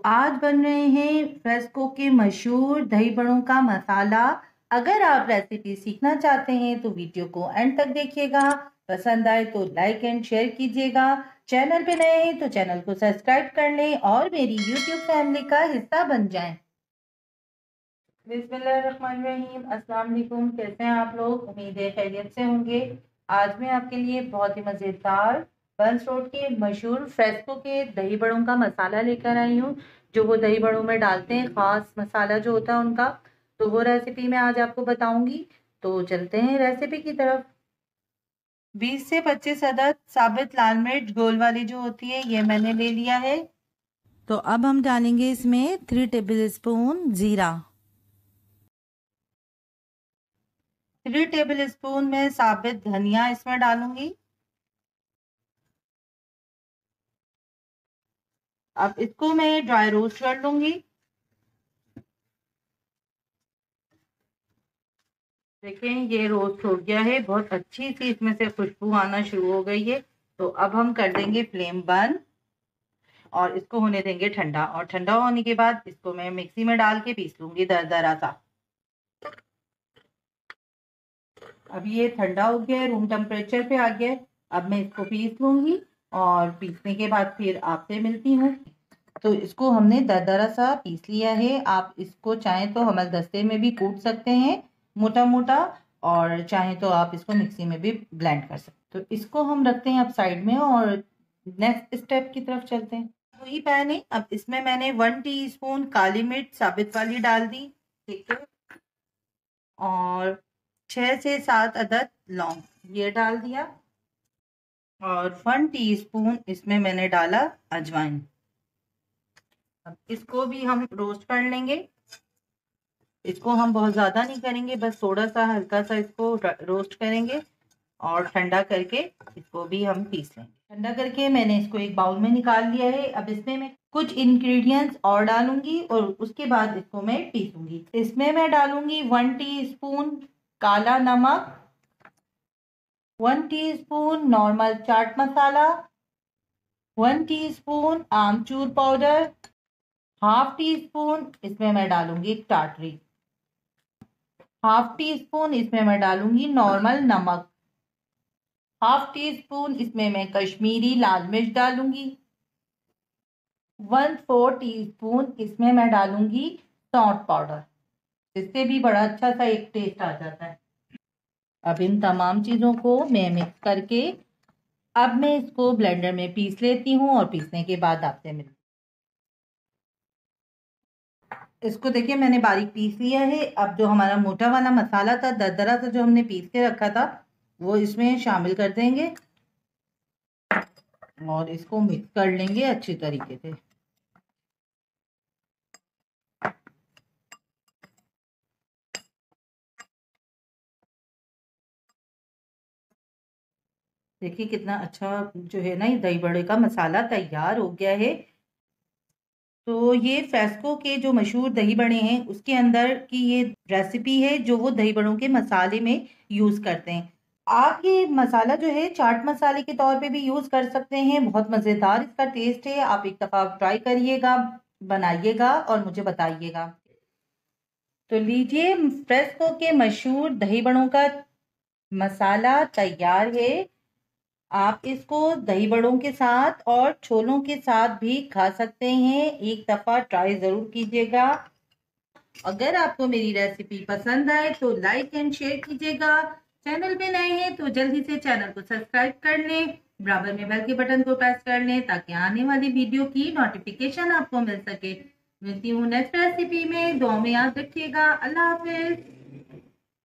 आज बन रहे हैं फ्रेस्को के मशहूर दही बड़ों का मसाला। अगर आप रेसिपी सीखना चाहते हैं तो वीडियो को एंड तक देखिएगा। पसंद आए तो लाइक एंड शेयर कीजिएगा। चैनल पे नए हैं तो चैनल को सब्सक्राइब कर लें और मेरी यूट्यूब फैमिली का हिस्सा बन जाएं। बिस्मिल्लाहिर्रहमानिर्रहीम। अस्सलाम वालेकुम। कैसे हैं आप लोग? उम्मीद है खैरियत से होंगे। आज मैं आपके लिए बहुत ही मज़ेदार बंस रोड के मशहूर फ्रेस्को के दही बड़ों का मसाला लेकर आई हूँ। जो वो दही बड़ों में डालते हैं, ख़ास मसाला जो होता है उनका, तो वो रेसिपी मैं आज आपको बताऊंगी। तो चलते हैं रेसिपी की तरफ। 20 से 25 अदद साबित लाल मिर्च गोल वाली जो होती है, ये मैंने ले लिया है। तो अब हम डालेंगे इसमें 3 टेबल स्पून जीरा, 3 टेबल स्पून में साबित धनिया इसमें डालूंगी। अब इसको मैं ड्राई रोस्ट कर लूंगी। देखें, ये रोस्ट हो गया है, बहुत अच्छी सी इसमें से खुशबू आना शुरू हो गई है। तो अब हम कर देंगे फ्लेम बंद और इसको होने देंगे ठंडा। और ठंडा होने के बाद इसको मैं मिक्सी में डाल के पीस लूंगी दरदरा सा। अब ये ठंडा हो गया है, रूम टेम्परेचर पे आ गया है। अब मैं इसको पीस लूंगी और पीसने के बाद फिर आपसे मिलती हूँ। तो इसको हमने दरदरा सा पीस लिया है। आप इसको चाहें तो हेमदस्ते में भी कूट सकते हैं मोटा मोटा, और चाहें तो आप इसको मिक्सी में भी ब्लेंड कर सकते हैं। तो इसको हम रखते हैं अब साइड में और नेक्स्ट स्टेप की तरफ चलते हैं। वही पैन है, अब इसमें मैंने 1 टीस्पून काली मिर्च साबित वाली डाल दी, ठीक है, और 6 से 7 अदद लौंग ये डाल दिया, और 1 टीस्पून इसमें मैंने डाला अजवाइन। अब इसको भी हम रोस्ट कर लेंगे। इसको हम बहुत ज़्यादा नहीं करेंगे, बस थोड़ा सा हल्का सा इसको रोस्ट करेंगे और ठंडा करके इसको भी हम पीस लेंगे। ठंडा करके मैंने इसको एक बाउल में निकाल लिया है। अब इसमें मैं कुछ इंग्रेडिएंट्स और डालूंगी और उसके बाद इसको मैं पीसूंगी। इसमें मैं डालूंगी 1 टीस्पून काला नमक, 1 teaspoon normal chaat masala, 1 teaspoon आमचूर पाउडर, हाफ टी स्पून इसमें मैं डालूंगी टाटरी, हाफ टी स्पून इसमें मैं डालूंगी नॉर्मल नमक, हाफ टी स्पून इसमें मैं कश्मीरी लाल मिर्च डालूंगी, 1/4 टीस्पून इसमें मैं डालूंगी सौंठ पाउडर। इससे भी बड़ा अच्छा सा एक टेस्ट आ जाता है। अब इन तमाम चीज़ों को मैं मिक्स करके अब मैं इसको ब्लेंडर में पीस लेती हूँ और पीसने के बाद आपसे मिलती हूँ। इसको देखिए, मैंने बारीक पीस लिया है। अब जो हमारा मोटा वाला मसाला था, दरदरा सा जो हमने पीस के रखा था, वो इसमें शामिल कर देंगे और इसको मिक्स कर लेंगे अच्छी तरीके से। देखिए कितना अच्छा जो है ना, ये दही बड़े का मसाला तैयार हो गया है। तो ये फ्रेस्को के जो मशहूर दही बड़े हैं उसके अंदर की ये रेसिपी है जो वो दही बड़ों के मसाले में यूज़ करते हैं। आप ये मसाला जो है चाट मसाले के तौर पे भी यूज़ कर सकते हैं। बहुत मज़ेदार इसका टेस्ट है। आप एक दफ़ा ट्राई करिएगा, बनाइएगा और मुझे बताइएगा। तो लीजिए, फ्रेस्को के मशहूर दही बड़ों का मसाला तैयार है। आप इसको दही बड़ों के साथ और छोलों के साथ भी खा सकते हैं। एक दफ़ा ट्राई ज़रूर कीजिएगा। अगर आपको मेरी रेसिपी पसंद आए तो लाइक एंड शेयर कीजिएगा। चैनल पे नए हैं तो जल्दी से चैनल को सब्सक्राइब कर लें, बराबर में बेल के बटन को प्रेस कर लें ताकि आने वाली वीडियो की नोटिफिकेशन आपको मिल सके। मिलती हूँ नेक्स्ट रेसिपी में। दुआ में याद रखिएगा। अल्लाह हाफिज।